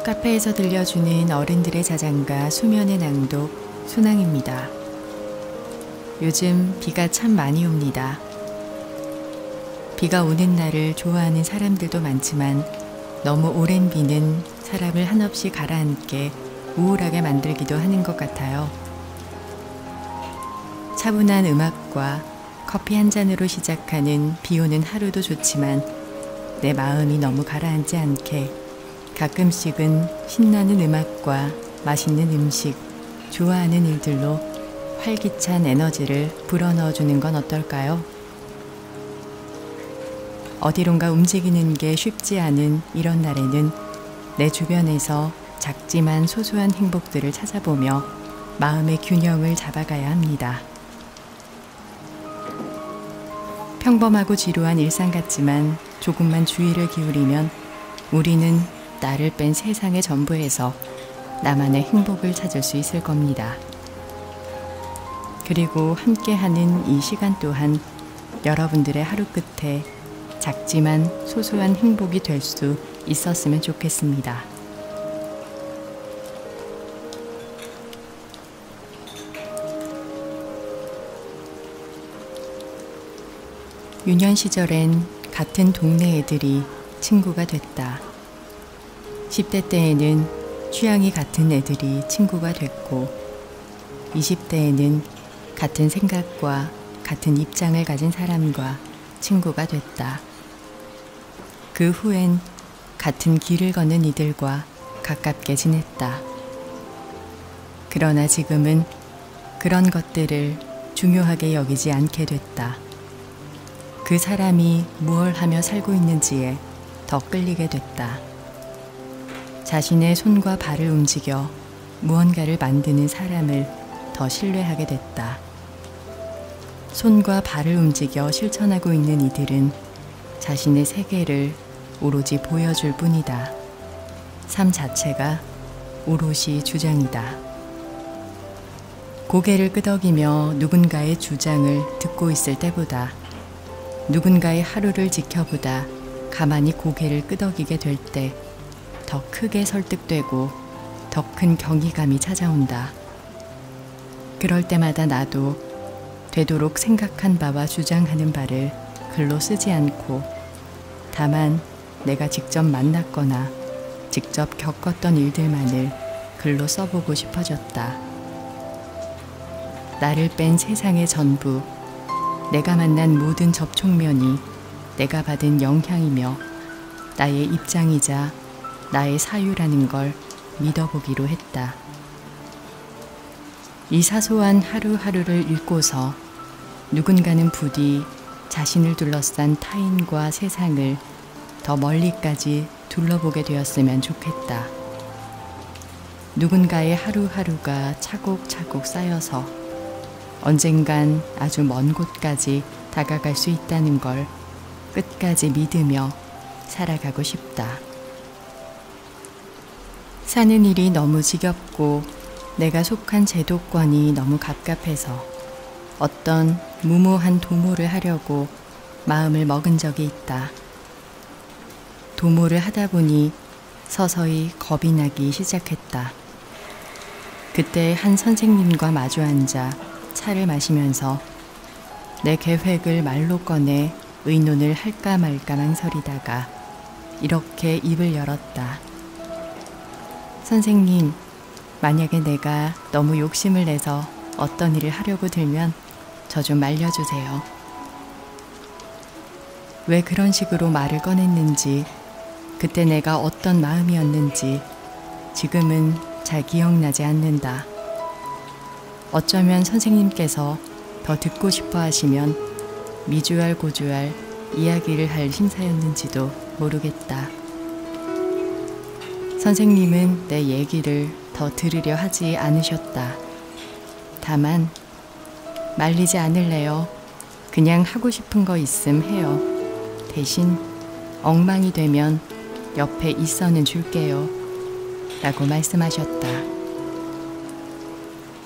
카페에서 들려주는 어른들의 자장가 수면의 낭독 순항입니다. 요즘 비가 참 많이 옵니다. 비가 오는 날을 좋아하는 사람들도 많지만 너무 오랜 비는 사람을 한없이 가라앉게 우울하게 만들기도 하는 것 같아요. 차분한 음악과 커피 한 잔으로 시작하는 비 오는 하루도 좋지만 내 마음이 너무 가라앉지 않게 가끔씩은 신나는 음악과 맛있는 음식, 좋아하는 일들로 활기찬 에너지를 불어넣어주는 건 어떨까요? 어디론가 움직이는 게 쉽지 않은 이런 날에는 내 주변에서 작지만 소소한 행복들을 찾아보며 마음의 균형을 잡아가야 합니다. 평범하고 지루한 일상 같지만 조금만 주의를 기울이면 우리는 나를 뺀 세상의 전부에서 나만의 행복을 찾을 수 있을 겁니다. 그리고 함께하는 이 시간 또한 여러분들의 하루 끝에 작지만 소소한 행복이 될 수 있었으면 좋겠습니다. 유년 시절엔 같은 동네 애들이 친구가 됐다. 10대 때에는 취향이 같은 애들이 친구가 됐고 20대에는 같은 생각과 같은 입장을 가진 사람과 친구가 됐다. 그 후엔 같은 길을 걷는 이들과 가깝게 지냈다. 그러나 지금은 그런 것들을 중요하게 여기지 않게 됐다. 그 사람이 무얼 하며 살고 있는지에 더 끌리게 됐다. 자신의 손과 발을 움직여 무언가를 만드는 사람을 더 신뢰하게 됐다. 손과 발을 움직여 실천하고 있는 이들은 자신의 세계를 오로지 보여줄 뿐이다. 삶 자체가 오롯이 주장이다. 고개를 끄덕이며 누군가의 주장을 듣고 있을 때보다 누군가의 하루를 지켜보다 가만히 고개를 끄덕이게 될 때 더 크게 설득되고 더 큰 경이감이 찾아온다. 그럴 때마다 나도 되도록 생각한 바와 주장하는 바를 글로 쓰지 않고 다만 내가 직접 만났거나 직접 겪었던 일들만을 글로 써보고 싶어졌다. 나를 뺀 세상의 전부, 내가 만난 모든 접촉면이 내가 받은 영향이며 나의 입장이자 나의 사유라는 걸 믿어보기로 했다. 이 사소한 하루하루를 읽고서 누군가는 부디 자신을 둘러싼 타인과 세상을 더 멀리까지 둘러보게 되었으면 좋겠다. 누군가의 하루하루가 차곡차곡 쌓여서 언젠간 아주 먼 곳까지 다가갈 수 있다는 걸 끝까지 믿으며 살아가고 싶다. 사는 일이 너무 지겹고 내가 속한 제도권이 너무 갑갑해서 어떤 무모한 도모를 하려고 마음을 먹은 적이 있다. 도모를 하다 보니 서서히 겁이 나기 시작했다. 그때 한 선생님과 마주 앉아 차를 마시면서 내 계획을 말로 꺼내 의논을 할까 말까 망설이다가 이렇게 입을 열었다. 선생님, 만약에 내가 너무 욕심을 내서 어떤 일을 하려고 들면 저 좀 말려주세요. 왜 그런 식으로 말을 꺼냈는지, 그때 내가 어떤 마음이었는지 지금은 잘 기억나지 않는다. 어쩌면 선생님께서 더 듣고 싶어 하시면 미주알 고주알 이야기를 할 심사였는지도 모르겠다. 선생님은 내 얘기를 더 들으려 하지 않으셨다. 다만 말리지 않을래요. 그냥 하고 싶은 거 있음 해요. 대신 엉망이 되면 옆에 있어는 줄게요. 라고 말씀하셨다.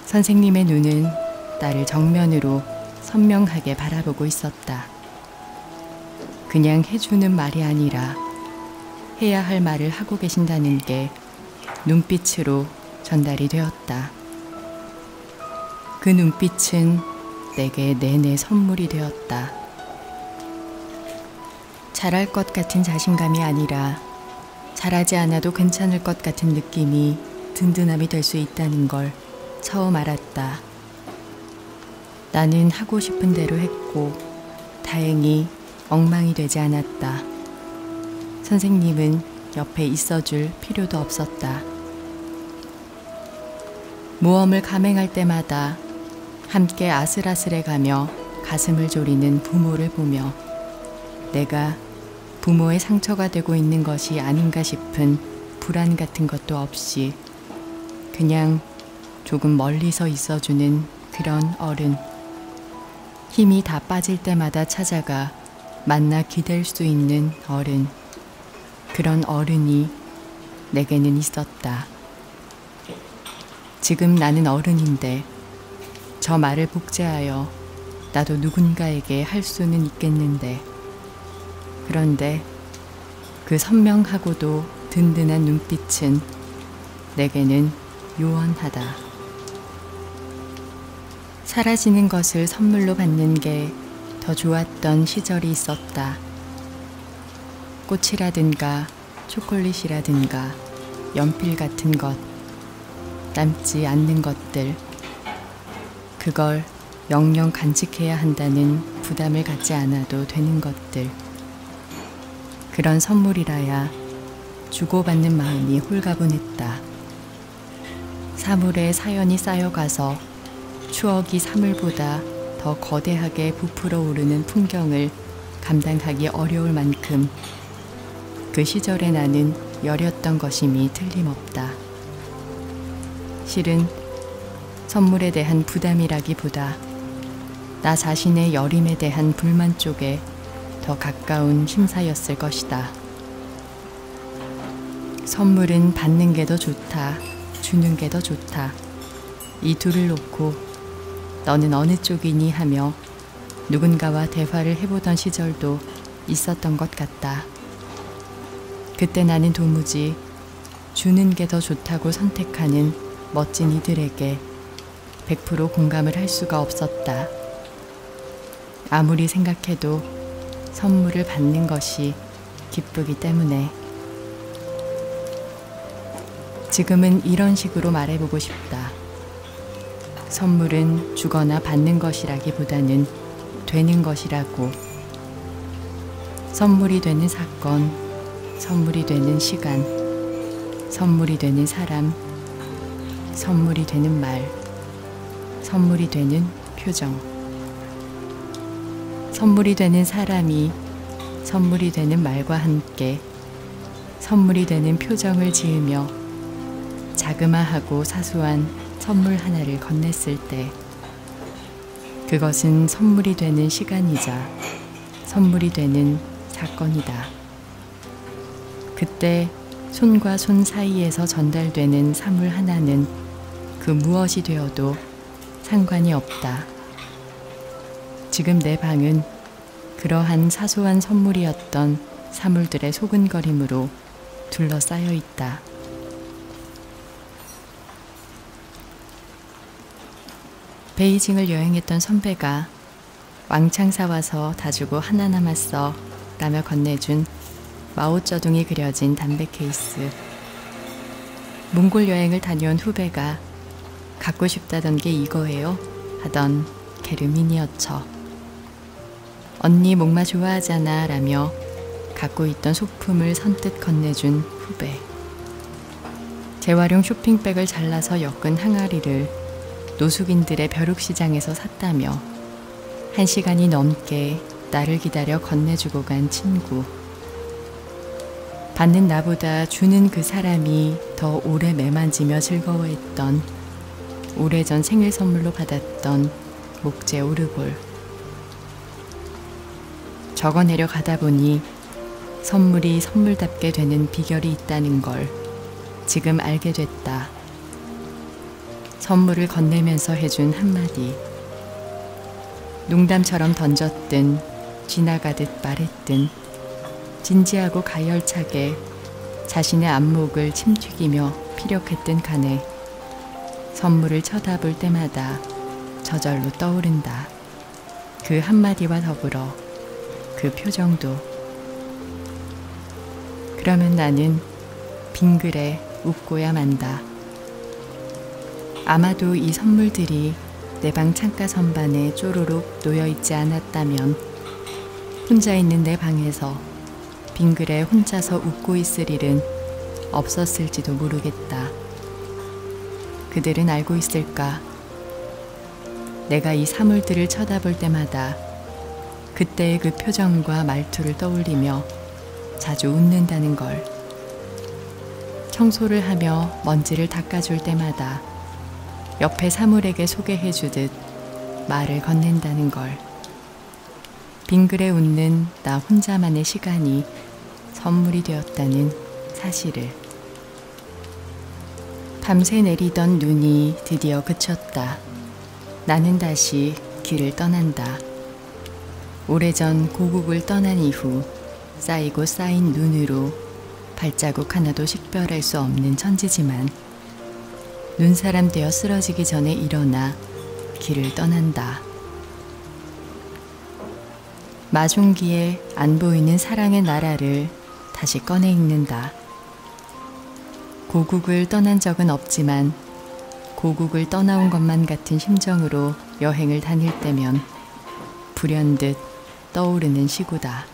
선생님의 눈은 나를 정면으로 선명하게 바라보고 있었다. 그냥 해주는 말이 아니라 해야 할 말을 하고 계신다는 게 눈빛으로 전달이 되었다. 그 눈빛은 내게 내내 선물이 되었다. 잘할 것 같은 자신감이 아니라 잘하지 않아도 괜찮을 것 같은 느낌이 든든함이 될 수 있다는 걸 처음 알았다. 나는 하고 싶은 대로 했고 다행히 엉망이 되지 않았다. 선생님은 옆에 있어줄 필요도 없었다. 모험을 감행할 때마다 함께 아슬아슬해가며 가슴을 졸이는 부모를 보며 내가 부모의 상처가 되고 있는 것이 아닌가 싶은 불안 같은 것도 없이 그냥 조금 멀리서 있어주는 그런 어른. 힘이 다 빠질 때마다 찾아가 만나 기댈 수 있는 어른. 그런 어른이 내게는 있었다. 지금 나는 어른인데 저 말을 복제하여 나도 누군가에게 할 수는 있겠는데 그런데 그 선명하고도 든든한 눈빛은 내게는 요원하다. 사라지는 것을 선물로 받는 게 더 좋았던 시절이 있었다. 꽃이라든가 초콜릿이라든가 연필 같은 것, 남지 않는 것들, 그걸 영영 간직해야 한다는 부담을 갖지 않아도 되는 것들. 그런 선물이라야 주고받는 마음이 홀가분했다. 사물에 사연이 쌓여가서 추억이 사물보다 더 거대하게 부풀어 오르는 풍경을 감당하기 어려울 만큼 그 시절의 나는 여렸던 것임이 틀림없다. 실은 선물에 대한 부담이라기보다 나 자신의 여림에 대한 불만 쪽에 더 가까운 심사였을 것이다. 선물은 받는 게 더 좋다, 주는 게 더 좋다. 이 둘을 놓고 너는 어느 쪽이니 하며 누군가와 대화를 해보던 시절도 있었던 것 같다. 그때 나는 도무지 주는 게 더 좋다고 선택하는 멋진 이들에게 100% 공감을 할 수가 없었다. 아무리 생각해도 선물을 받는 것이 기쁘기 때문에. 지금은 이런 식으로 말해보고 싶다. 선물은 주거나 받는 것이라기보다는 되는 것이라고. 선물이 되는 사건, 선물이 되는 시간, 선물이 되는 사람, 선물이 되는 말, 선물이 되는 표정. 선물이 되는 사람이 선물이 되는 말과 함께 선물이 되는 표정을 지으며 자그마하고 사소한 선물 하나를 건넸을 때 그것은 선물이 되는 시간이자 선물이 되는 사건이다. 그때 손과 손 사이에서 전달되는 사물 하나는 그 무엇이 되어도 상관이 없다. 지금 내 방은 그러한 사소한 선물이었던 사물들의 소근거림으로 둘러싸여 있다. 베이징을 여행했던 선배가 왕창 사와서 다 주고 하나 남았어 라며 건네준 마오쩌둥이 그려진 담배 케이스. 몽골 여행을 다녀온 후배가 갖고 싶다던 게 이거예요 하던 게르 미니어처. 언니 목마 좋아하잖아 라며 갖고 있던 소품을 선뜻 건네준 후배. 재활용 쇼핑백을 잘라서 엮은 항아리를 노숙인들의 벼룩시장에서 샀다며 1시간이 넘게 나를 기다려 건네주고 간 친구. 받는 나보다 주는 그 사람이 더 오래 매만지며 즐거워했던 오래전 생일 선물로 받았던 목재 오르골. 적어내려 가다 보니 선물이 선물답게 되는 비결이 있다는 걸 지금 알게 됐다. 선물을 건네면서 해준 한마디. 농담처럼 던졌든 지나가듯 말했든 진지하고 가열차게 자신의 안목을 침튀기며 피력했던 간에 선물을 쳐다볼 때마다 저절로 떠오른다. 그 한마디와 더불어 그 표정도. 그러면 나는 빙그레 웃고야 만다. 아마도 이 선물들이 내 방 창가 선반에 쪼로록 놓여있지 않았다면 혼자 있는 내 방에서 빙그레 혼자서 웃고 있을 일은 없었을지도 모르겠다. 그들은 알고 있을까? 내가 이 사물들을 쳐다볼 때마다 그때의 그 표정과 말투를 떠올리며 자주 웃는다는 걸. 청소를 하며 먼지를 닦아줄 때마다 옆에 사물에게 소개해 주듯 말을 건넨다는 걸. 빙그레 웃는 나 혼자만의 시간이 선물이 되었다는 사실을. 밤새 내리던 눈이 드디어 그쳤다. 나는 다시 길을 떠난다. 오래전 고국을 떠난 이후 쌓이고 쌓인 눈으로 발자국 하나도 식별할 수 없는 천지지만 눈사람 되어 쓰러지기 전에 일어나 길을 떠난다. 마중기에 안 보이는 사랑의 나라를 다시 꺼내 읽는다. 고국을 떠난 적은 없지만 고국을 떠나온 것만 같은 심정으로 여행을 다닐 때면 불현듯 떠오르는 시구다.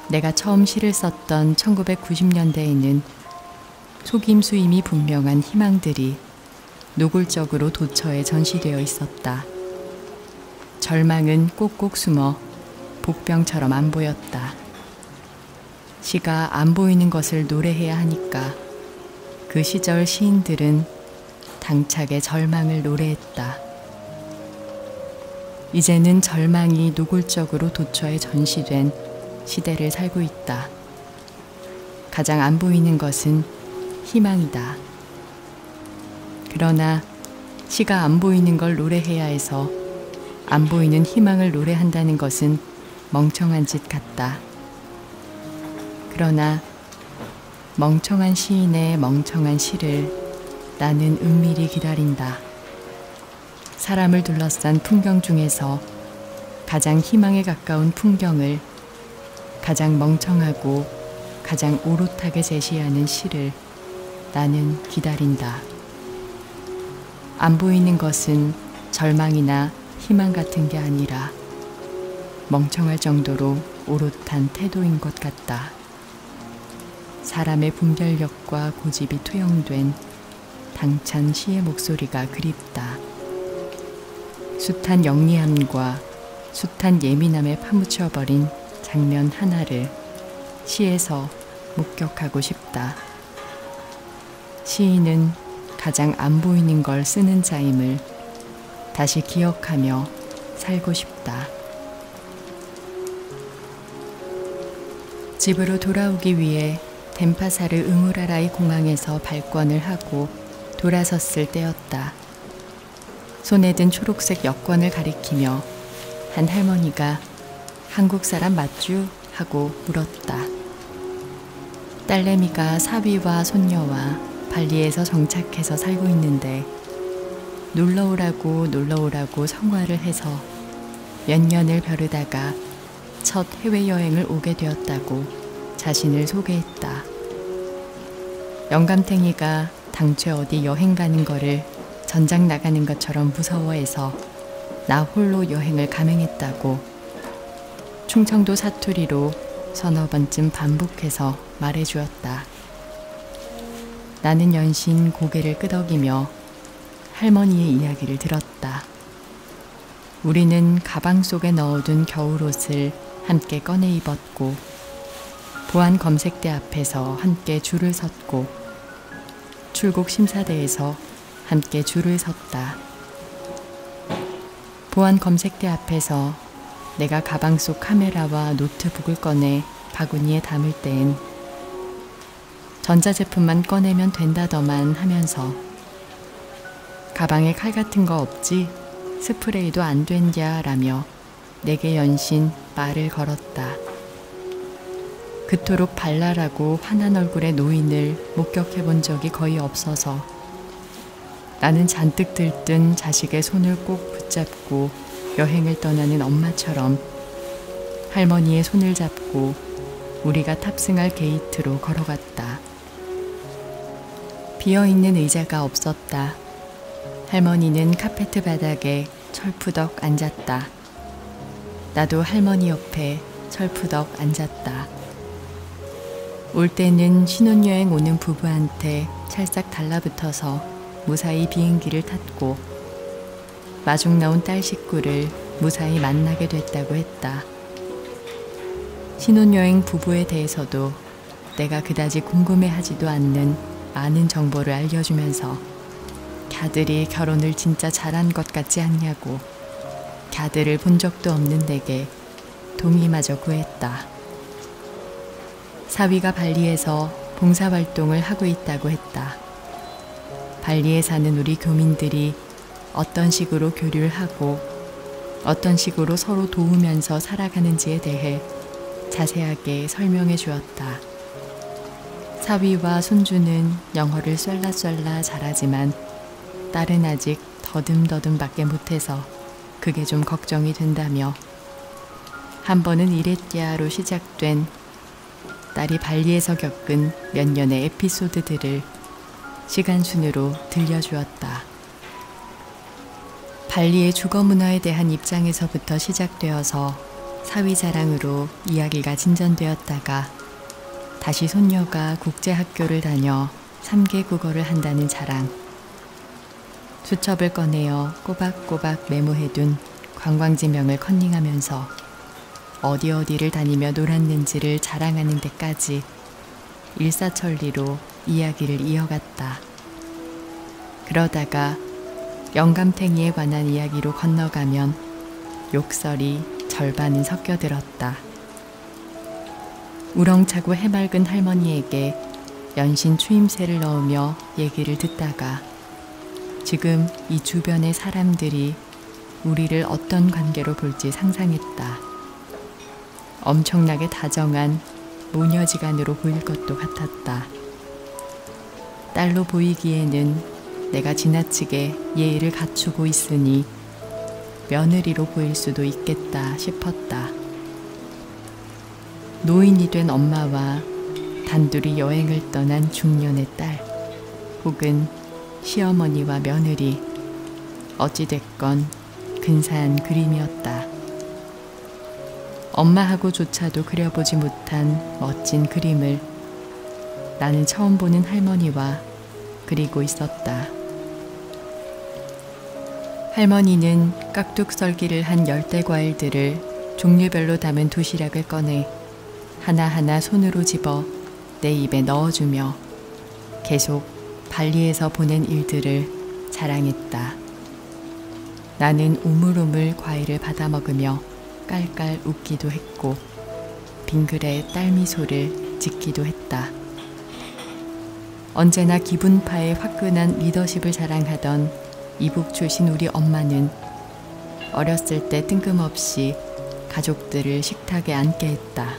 내가 처음 시를 썼던 1990년대에는 속임수임이 분명한 희망들이 노골적으로 도처에 전시되어 있었다. 절망은 꼭꼭 숨어 복병처럼 안 보였다. 시가 안 보이는 것을 노래해야 하니까 그 시절 시인들은 당차게 절망을 노래했다. 이제는 절망이 노골적으로 도처에 전시된 시대를 살고 있다. 가장 안 보이는 것은 희망이다. 그러나 시가 안 보이는 걸 노래해야 해서 안 보이는 희망을 노래한다는 것은 멍청한 짓 같다. 그러나 멍청한 시인의 멍청한 시를 나는 은밀히 기다린다. 사람을 둘러싼 풍경 중에서 가장 희망에 가까운 풍경을 가장 멍청하고 가장 오롯하게 제시하는 시를 나는 기다린다. 안 보이는 것은 절망이나 희망 같은 게 아니라 멍청할 정도로 오롯한 태도인 것 같다. 사람의 분별력과 고집이 투영된 당찬 시의 목소리가 그립다. 숱한 영리함과 숱한 예민함에 파묻혀버린 장면 하나를 시에서 목격하고 싶다. 시인은 가장 안 보이는 걸 쓰는 자임을 다시 기억하며 살고 싶다. 집으로 돌아오기 위해 덴파사르 응우라라이 공항에서 발권을 하고 돌아섰을 때였다. 손에 든 초록색 여권을 가리키며 한 할머니가 한국 사람 맞쥬? 하고 물었다. 딸내미가 사위와 손녀와 발리에서 정착해서 살고 있는데 놀러오라고 성화를 해서 몇 년을 벼르다가 첫 해외여행을 오게 되었다고 자신을 소개했다. 영감탱이가 당최 어디 여행 가는 거를 전장 나가는 것처럼 무서워해서 나 홀로 여행을 감행했다고 충청도 사투리로 서너 번쯤 반복해서 말해주었다. 나는 연신 고개를 끄덕이며 할머니의 이야기를 들었다. 우리는 가방 속에 넣어둔 겨울옷을 함께 꺼내 입었고 보안 검색대 앞에서 함께 줄을 섰고 출국 심사대에서 함께 줄을 섰다. 보안 검색대 앞에서 내가 가방 속 카메라와 노트북을 꺼내 바구니에 담을 때엔 전자제품만 꺼내면 된다더만 하면서 가방에 칼 같은 거 없지? 스프레이도 안 된냐? 라며 내게 연신 말을 걸었다. 그토록 발랄하고 환한 얼굴의 노인을 목격해 본 적이 거의 없어서 나는 잔뜩 들뜬 자식의 손을 꼭 붙잡고 여행을 떠나는 엄마처럼 할머니의 손을 잡고 우리가 탑승할 게이트로 걸어갔다. 비어있는 의자가 없었다. 할머니는 카페트 바닥에 철푸덕 앉았다. 나도 할머니 옆에 철푸덕 앉았다. 올 때는 신혼여행 오는 부부한테 찰싹 달라붙어서 무사히 비행기를 탔고 마중 나온 딸 식구를 무사히 만나게 됐다고 했다. 신혼여행 부부에 대해서도 내가 그다지 궁금해하지도 않는 많은 정보를 알려주면서 갸들이 결혼을 진짜 잘한 것 같지 않냐고 갸들을 본 적도 없는 내게 동의마저 구했다. 사위가 발리에서 봉사활동을 하고 있다고 했다. 발리에 사는 우리 교민들이 어떤 식으로 교류를 하고 어떤 식으로 서로 도우면서 살아가는지에 대해 자세하게 설명해 주었다. 사위와 손주는 영어를 쏠라쏠라 잘하지만 딸은 아직 더듬더듬밖에 못해서 그게 좀 걱정이 된다며 한 번은 이랬디아로 시작된 딸이 발리에서 겪은 몇 년의 에피소드들을 시간 순으로 들려주었다. 발리의 주거 문화에 대한 입장에서부터 시작되어서 사위 자랑으로 이야기가 진전되었다가 다시 손녀가 국제학교를 다녀 3개 국어를 한다는 자랑, 수첩을 꺼내어 꼬박꼬박 메모해둔 관광지명을 컨닝하면서 어디를 다니며 놀았는지를 자랑하는 데까지 일사천리로 이야기를 이어갔다. 그러다가 영감탱이에 관한 이야기로 건너가면 욕설이 절반은 섞여들었다. 우렁차고 해맑은 할머니에게 연신 추임새를 넣으며 얘기를 듣다가 지금 이 주변의 사람들이 우리를 어떤 관계로 볼지 상상했다. 엄청나게 다정한 모녀지간으로 보일 것도 같았다. 딸로 보이기에는 내가 지나치게 예의를 갖추고 있으니 며느리로 보일 수도 있겠다 싶었다. 노인이 된 엄마와 단둘이 여행을 떠난 중년의 딸, 혹은 시어머니와 며느리, 어찌됐건 근사한 그림이었다. 엄마하고조차도 그려보지 못한 멋진 그림을 나는 처음 보는 할머니와 그리고 있었다. 할머니는 깍둑 썰기를 한 열대과일들을 종류별로 담은 도시락을 꺼내 하나하나 손으로 집어 내 입에 넣어주며 계속 발리에서 보낸 일들을 자랑했다. 나는 우물우물 과일을 받아 먹으며 깔깔 웃기도 했고 빙글에 딸 미소를 짓기도 했다. 언제나 기분파에 화끈한 리더십을 자랑하던 이북 출신 우리 엄마는 어렸을 때 뜬금없이 가족들을 식탁에 앉게 했다.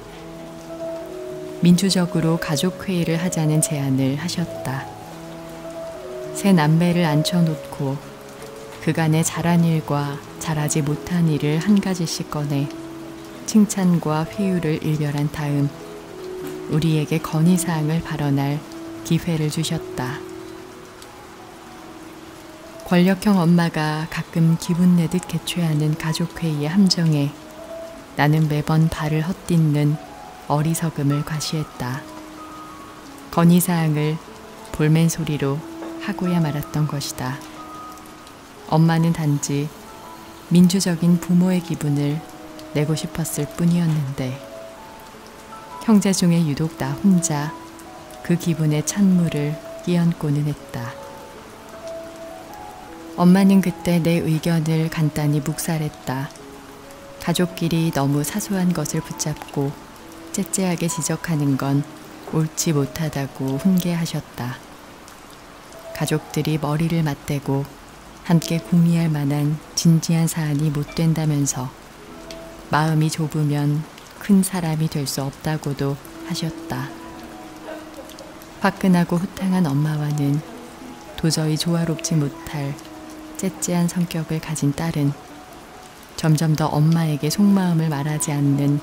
민주적으로 가족회의를 하자는 제안을 하셨다. 세 남매를 앉혀놓고 그간의 잘한 일과 잘하지 못한 일을 한 가지씩 꺼내 칭찬과 회유를 일별한 다음 우리에게 건의사항을 발언할 기회를 주셨다. 권력형 엄마가 가끔 기분 내듯 개최하는 가족회의의 함정에 나는 매번 발을 헛딛는 어리석음을 과시했다. 건의사항을 볼멘 소리로 하고야 말았던 것이다. 엄마는 단지 민주적인 부모의 기분을 내고 싶었을 뿐이었는데 형제 중에 유독 나 혼자 그 기분에 찬물을 끼얹고는 했다. 엄마는 그때 내 의견을 간단히 묵살했다. 가족끼리 너무 사소한 것을 붙잡고 째째하게 지적하는 건 옳지 못하다고 훈계하셨다. 가족들이 머리를 맞대고 함께 궁리할 만한 진지한 사안이 못 된다면서 마음이 좁으면 큰 사람이 될 수 없다고도 하셨다. 화끈하고 후탕한 엄마와는 도저히 조화롭지 못할 째째한 성격을 가진 딸은 점점 더 엄마에게 속마음을 말하지 않는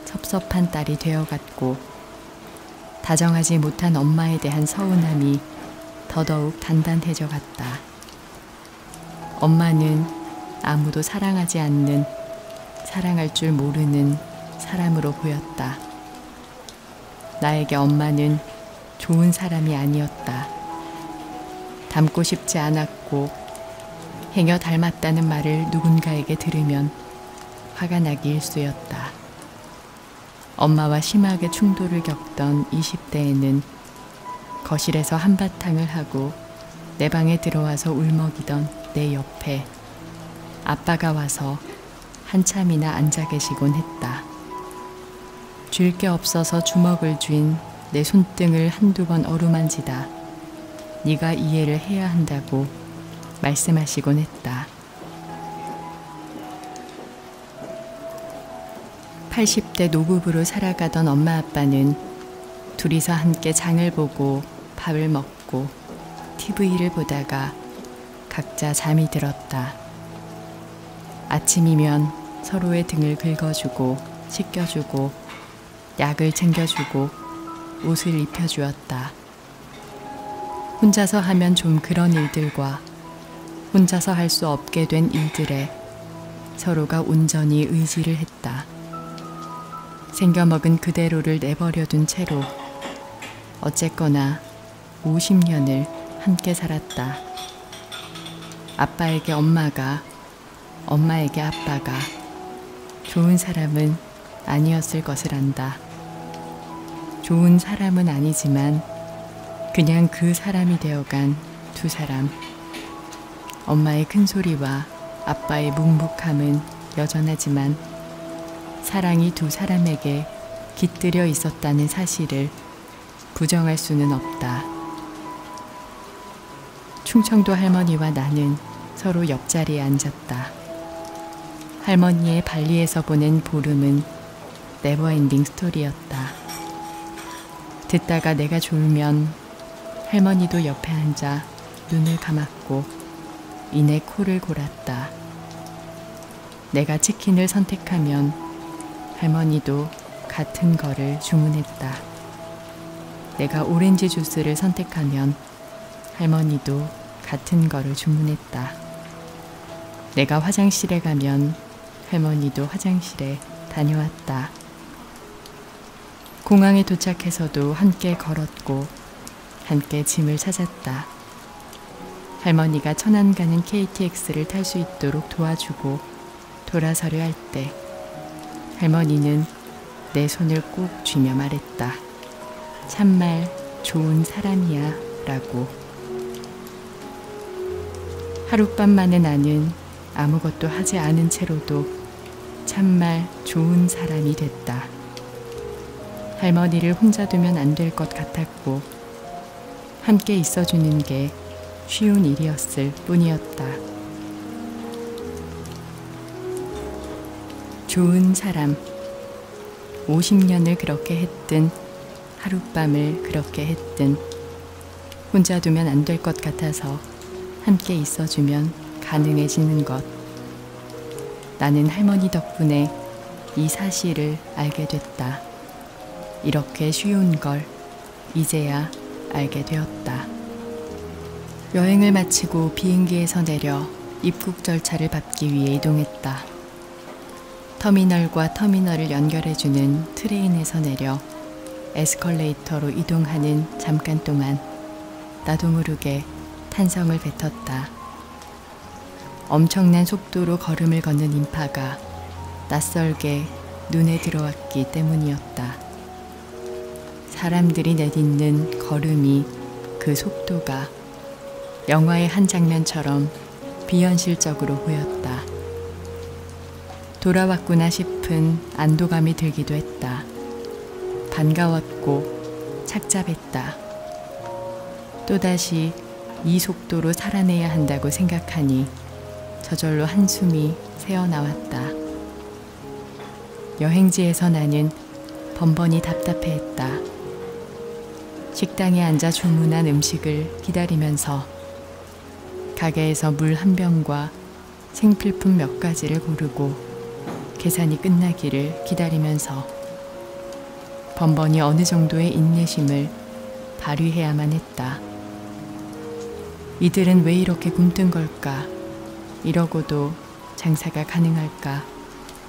섭섭한 딸이 되어갔고, 다정하지 못한 엄마에 대한 서운함이 더더욱 단단해져 갔다. 엄마는 아무도 사랑하지 않는, 사랑할 줄 모르는 사람으로 보였다. 나에게 엄마는 좋은 사람이 아니었다. 닮고 싶지 않았고, 행여 닮았다는 말을 누군가에게 들으면 화가 나기 일쑤였다. 엄마와 심하게 충돌을 겪던 20대에는 거실에서 한바탕을 하고 내 방에 들어와서 울먹이던 내 옆에 아빠가 와서 한참이나 앉아 계시곤 했다. 쥘 게 없어서 주먹을 쥔 내 손등을 한두 번 어루만지다 네가 이해를 해야 한다고 말씀하시곤 했다. 80대 노부부로 살아가던 엄마 아빠는 둘이서 함께 장을 보고 밥을 먹고 TV를 보다가 각자 잠이 들었다. 아침이면 서로의 등을 긁어주고 씻겨주고 약을 챙겨주고 옷을 입혀주었다. 혼자서 하면 좀 그런 일들과 혼자서 할 수 없게 된 일들에 서로가 온전히 의지를 했다. 생겨먹은 그대로를 내버려둔 채로 어쨌거나 50년을 함께 살았다. 아빠에게 엄마가, 엄마에게 아빠가 좋은 사람은 아니었을 것을 안다. 좋은 사람은 아니지만 그냥 그 사람이 되어간 두 사람. 엄마의 큰소리와 아빠의 묵묵함은 여전하지만 사랑이 두 사람에게 깃들여 있었다는 사실을 부정할 수는 없다. 충청도 할머니와 나는 서로 옆자리에 앉았다. 할머니의 발리에서 보낸 보름은 네버엔딩 스토리였다. 듣다가 내가 졸면 할머니도 옆에 앉아 눈을 감았고 이내 코를 골았다. 내가 치킨을 선택하면 할머니도 같은 거를 주문했다. 내가 오렌지 주스를 선택하면 할머니도 같은 거를 주문했다. 내가 화장실에 가면 할머니도 화장실에 다녀왔다. 공항에 도착해서도 함께 걸었고 함께 짐을 찾았다. 할머니가 천안 가는 KTX를 탈 수 있도록 도와주고 돌아서려 할 때 할머니는 내 손을 꼭 쥐며 말했다. 참말 좋은 사람이야 라고. 하룻밤만에 나는 아무것도 하지 않은 채로도 참말 좋은 사람이 됐다. 할머니를 혼자 두면 안 될 것 같았고 함께 있어주는 게 쉬운 일이었을 뿐이었다. 좋은 사람. 50년을 그렇게 했든 하룻밤을 그렇게 했든 혼자 두면 안 될 것 같아서 함께 있어주면 가능해지는 것. 나는 할머니 덕분에 이 사실을 알게 됐다. 이렇게 쉬운 걸 이제야 알게 되었다. 여행을 마치고 비행기에서 내려 입국 절차를 밟기 위해 이동했다. 터미널과 터미널을 연결해주는 트레인에서 내려 에스컬레이터로 이동하는 잠깐 동안 나도 모르게 탄성을 뱉었다. 엄청난 속도로 걸음을 걷는 인파가 낯설게 눈에 들어왔기 때문이었다. 사람들이 내딛는 걸음이, 그 속도가 영화의 한 장면처럼 비현실적으로 보였다. 돌아왔구나 싶은 안도감이 들기도 했다. 반가웠고 착잡했다. 또다시 이 속도로 살아내야 한다고 생각하니 저절로 한숨이 새어나왔다. 여행지에서 나는 번번이 답답해했다. 식당에 앉아 주문한 음식을 기다리면서 가게에서 물 한 병과 생필품 몇 가지를 고르고 계산이 끝나기를 기다리면서 번번이 어느 정도의 인내심을 발휘해야만 했다. 이들은 왜 이렇게 굼뜬 걸까? 이러고도 장사가 가능할까?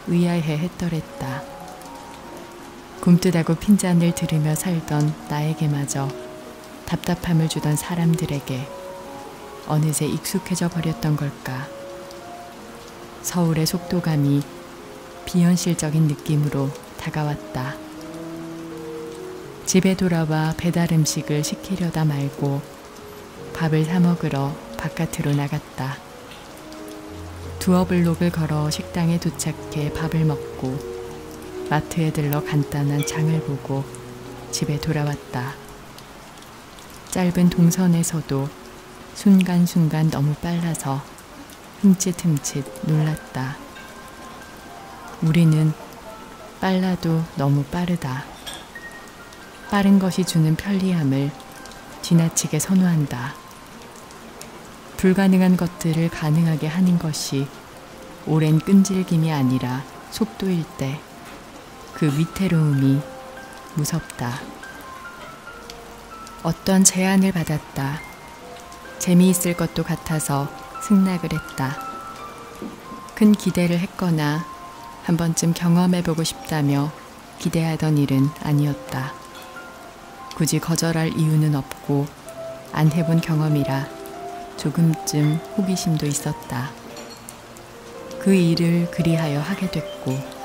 의아해 했더랬다. 굼뜨다고 핀잔을 들으며 살던 나에게마저 답답함을 주던 사람들에게 어느새 익숙해져 버렸던 걸까? 서울의 속도감이 비현실적인 느낌으로 다가왔다. 집에 돌아와 배달 음식을 시키려다 말고 밥을 사 먹으러 바깥으로 나갔다. 두어 블록을 걸어 식당에 도착해 밥을 먹고 마트에 들러 간단한 장을 보고 집에 돌아왔다. 짧은 동선에서도 순간순간 너무 빨라서 흠칫흠칫 놀랐다. 우리는 빨라도 너무 빠르다. 빠른 것이 주는 편리함을 지나치게 선호한다. 불가능한 것들을 가능하게 하는 것이 오랜 끈질김이 아니라 속도일 때 그 위태로움이 무섭다. 어떤 제안을 받았다. 재미있을 것도 같아서 승낙을 했다. 큰 기대를 했거나 한 번쯤 경험해보고 싶다며 기대하던 일은 아니었다. 굳이 거절할 이유는 없고 안 해본 경험이라 조금쯤 호기심도 있었다. 그 일을 그리하여 하게 됐고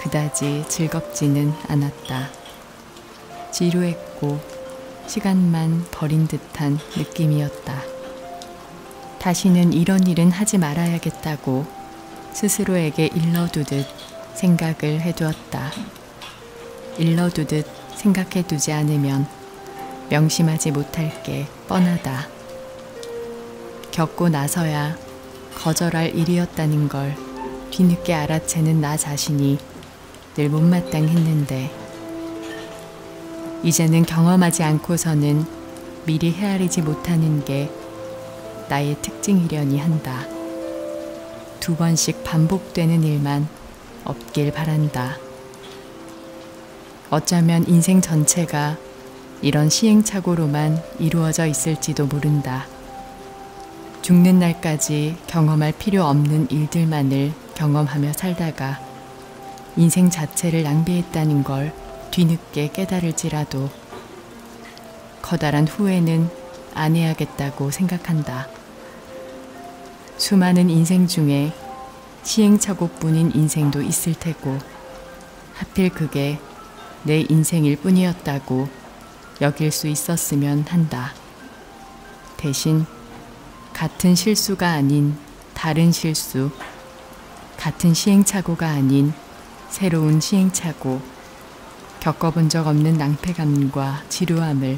그다지 즐겁지는 않았다. 지루했고 시간만 버린 듯한 느낌이었다. 다시는 이런 일은 하지 말아야겠다고 스스로에게 일러두듯 생각을 해두었다. 일러두듯 생각해두지 않으면 명심하지 못할 게 뻔하다. 겪고 나서야 거절할 일이었다는 걸 뒤늦게 알아채는 나 자신이 늘 못마땅했는데 이제는 경험하지 않고서는 미리 헤아리지 못하는 게 나의 특징이려니 한다. 2번씩 반복되는 일만 없길 바란다. 어쩌면 인생 전체가 이런 시행착오로만 이루어져 있을지도 모른다. 죽는 날까지 경험할 필요 없는 일들만을 경험하며 살다가 인생 자체를 낭비했다는 걸 뒤늦게 깨달을지라도 커다란 후회는 안 해야겠다고 생각한다. 수많은 인생 중에 시행착오뿐인 인생도 있을 테고 하필 그게 내 인생일 뿐이었다고 여길 수 있었으면 한다. 대신 같은 실수가 아닌 다른 실수, 같은 시행착오가 아닌 새로운 시행착오, 겪어본 적 없는 낭패감과 지루함을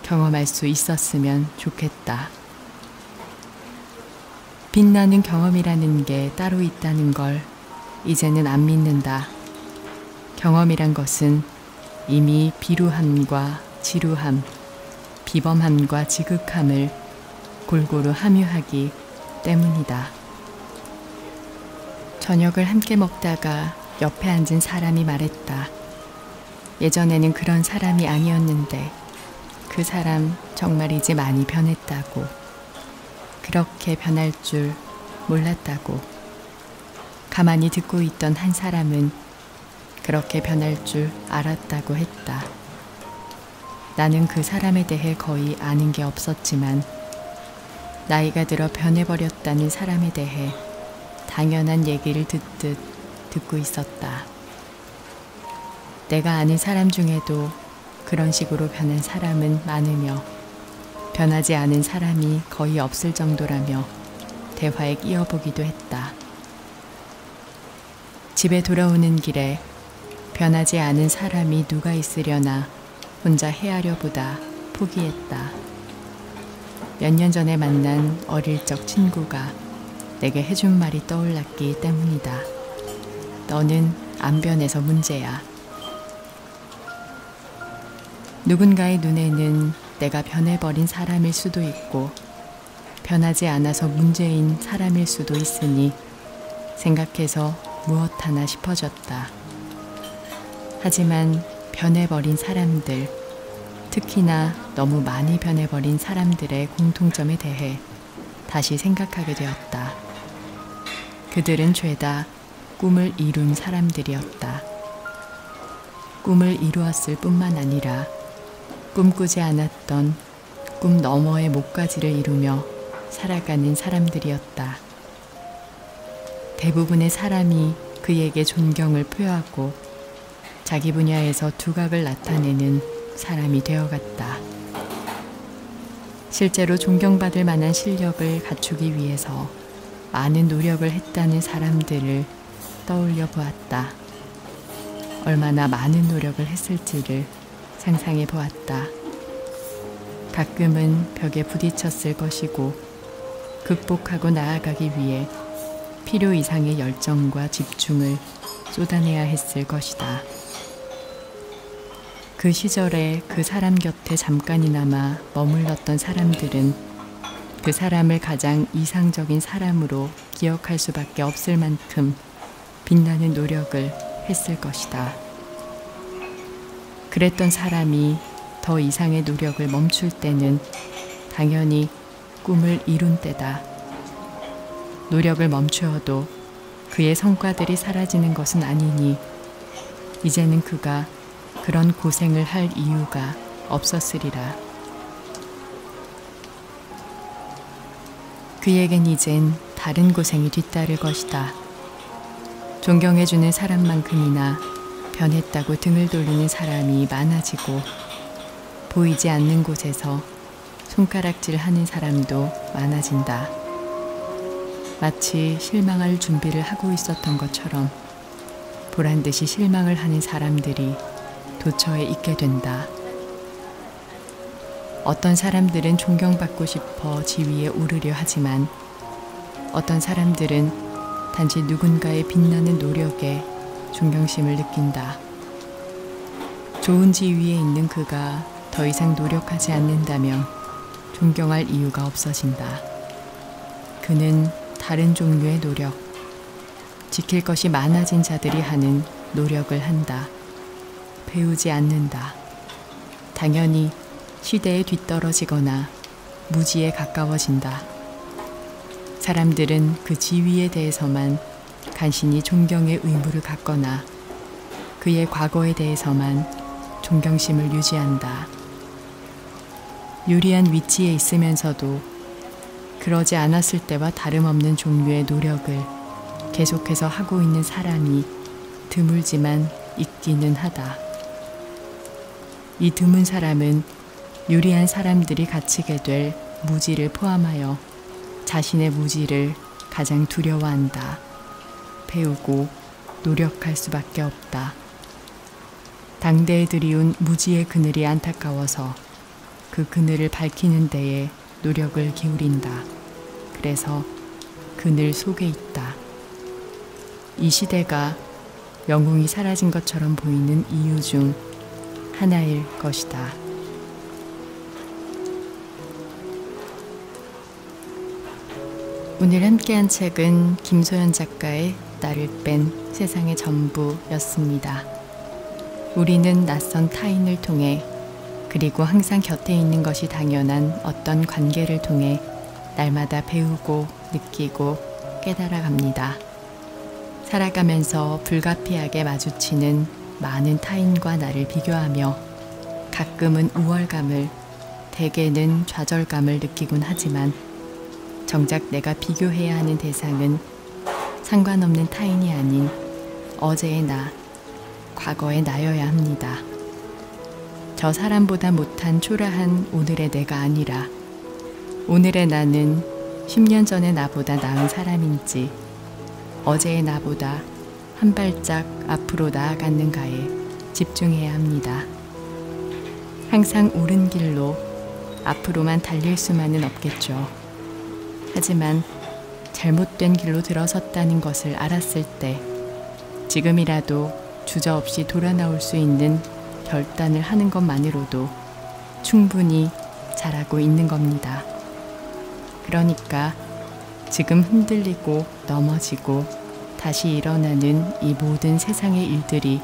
경험할 수 있었으면 좋겠다. 빛나는 경험이라는 게 따로 있다는 걸 이제는 안 믿는다. 경험이란 것은 이미 비루함과 지루함, 비범함과 지극함을 골고루 함유하기 때문이다. 저녁을 함께 먹다가 옆에 앉은 사람이 말했다. 예전에는 그런 사람이 아니었는데 그 사람 정말 이제 많이 변했다고. 그렇게 변할 줄 몰랐다고. 가만히 듣고 있던 한 사람은 그렇게 변할 줄 알았다고 했다. 나는 그 사람에 대해 거의 아는 게 없었지만 나이가 들어 변해버렸다는 사람에 대해 당연한 얘기를 듣듯 듣고 있었다. 내가 아는 사람 중에도 그런 식으로 변한 사람은 많으며 변하지 않은 사람이 거의 없을 정도라며 대화에 끼어보기도 했다. 집에 돌아오는 길에 변하지 않은 사람이 누가 있으려나 혼자 헤아려 보다 포기했다. 몇 년 전에 만난 어릴 적 친구가 내게 해준 말이 떠올랐기 때문이다. 너는 안 변해서 문제야. 누군가의 눈에는 내가 변해버린 사람일 수도 있고 변하지 않아서 문제인 사람일 수도 있으니 생각해서 무엇 하나 싶어졌다. 하지만 변해버린 사람들, 특히나 너무 많이 변해버린 사람들의 공통점에 대해 다시 생각하게 되었다. 그들은 죄다 꿈을 이룬 사람들이었다. 꿈을 이루었을 뿐만 아니라 꿈꾸지 않았던 꿈 너머의 목까지를 이루며 살아가는 사람들이었다. 대부분의 사람이 그에게 존경을 표하고 자기 분야에서 두각을 나타내는 사람이 되어갔다. 실제로 존경받을 만한 실력을 갖추기 위해서 많은 노력을 했다는 사람들을 떠올려 보았다. 얼마나 많은 노력을 했을지를 상상해 보았다. 가끔은 벽에 부딪혔을 것이고 극복하고 나아가기 위해 필요 이상의 열정과 집중을 쏟아내야 했을 것이다. 그 시절에 그 사람 곁에 잠깐이나마 머물렀던 사람들은 그 사람을 가장 이상적인 사람으로 기억할 수밖에 없을 만큼 빛나는 노력을 했을 것이다. 그랬던 사람이 더 이상의 노력을 멈출 때는 당연히 꿈을 이룬 때다. 노력을 멈추어도 그의 성과들이 사라지는 것은 아니니 이제는 그가 그런 고생을 할 이유가 없었으리라. 그에겐 이젠 다른 고생이 뒤따를 것이다. 존경해주는 사람만큼이나 변했다고 등을 돌리는 사람이 많아지고 보이지 않는 곳에서 손가락질하는 사람도 많아진다. 마치 실망할 준비를 하고 있었던 것처럼 보란듯이 실망을 하는 사람들이 도처에 있게 된다. 어떤 사람들은 존경받고 싶어 지위에 오르려 하지만 어떤 사람들은 단지 누군가의 빛나는 노력에 존경심을 느낀다. 좋은 지위에 있는 그가 더 이상 노력하지 않는다면 존경할 이유가 없어진다. 그는 다른 종류의 노력, 지킬 것이 많아진 자들이 하는 노력을 한다. 배우지 않는다. 당연히 시대에 뒤떨어지거나 무지에 가까워진다. 사람들은 그 지위에 대해서만 간신히 존경의 의무를 갖거나 그의 과거에 대해서만 존경심을 유지한다. 유리한 위치에 있으면서도 그러지 않았을 때와 다름없는 종류의 노력을 계속해서 하고 있는 사람이 드물지만 있기는 하다. 이 드문 사람은 유리한 사람들이 갇히게 될 무지를 포함하여 자신의 무지를 가장 두려워한다. 배우고 노력할 수밖에 없다. 당대에 들이운 무지의 그늘이 안타까워서 그 그늘을 밝히는 데에 노력을 기울인다. 그래서 그늘 속에 있다. 이 시대가 영웅이 사라진 것처럼 보이는 이유 중 하나일 것이다. 오늘 함께한 책은 김소연 작가의 나를 뺀 세상의 전부였습니다. 우리는 낯선 타인을 통해 그리고 항상 곁에 있는 것이 당연한 어떤 관계를 통해 날마다 배우고 느끼고 깨달아갑니다. 살아가면서 불가피하게 마주치는 많은 타인과 나를 비교하며 가끔은 우월감을, 대개는 좌절감을 느끼곤 하지만 정작 내가 비교해야 하는 대상은 상관없는 타인이 아닌 어제의 나, 과거의 나여야 합니다. 저 사람보다 못한 초라한 오늘의 내가 아니라 오늘의 나는 10년 전의 나보다 나은 사람인지 어제의 나보다 한 발짝 앞으로 나아갔는가에 집중해야 합니다. 항상 옳은 길로 앞으로만 달릴 수만은 없겠죠. 하지만 잘못된 길로 들어섰다는 것을 알았을 때 지금이라도 주저없이 돌아 나올 수 있는 결단을 하는 것만으로도 충분히 잘하고 있는 겁니다. 그러니까 지금 흔들리고 넘어지고 다시 일어나는 이 모든 세상의 일들이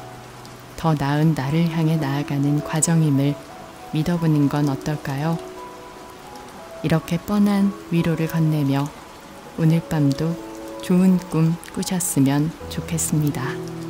더 나은 나를 향해 나아가는 과정임을 믿어보는 건 어떨까요? 이렇게 뻔한 위로를 건네며 오늘 밤도 좋은 꿈 꾸셨으면 좋겠습니다.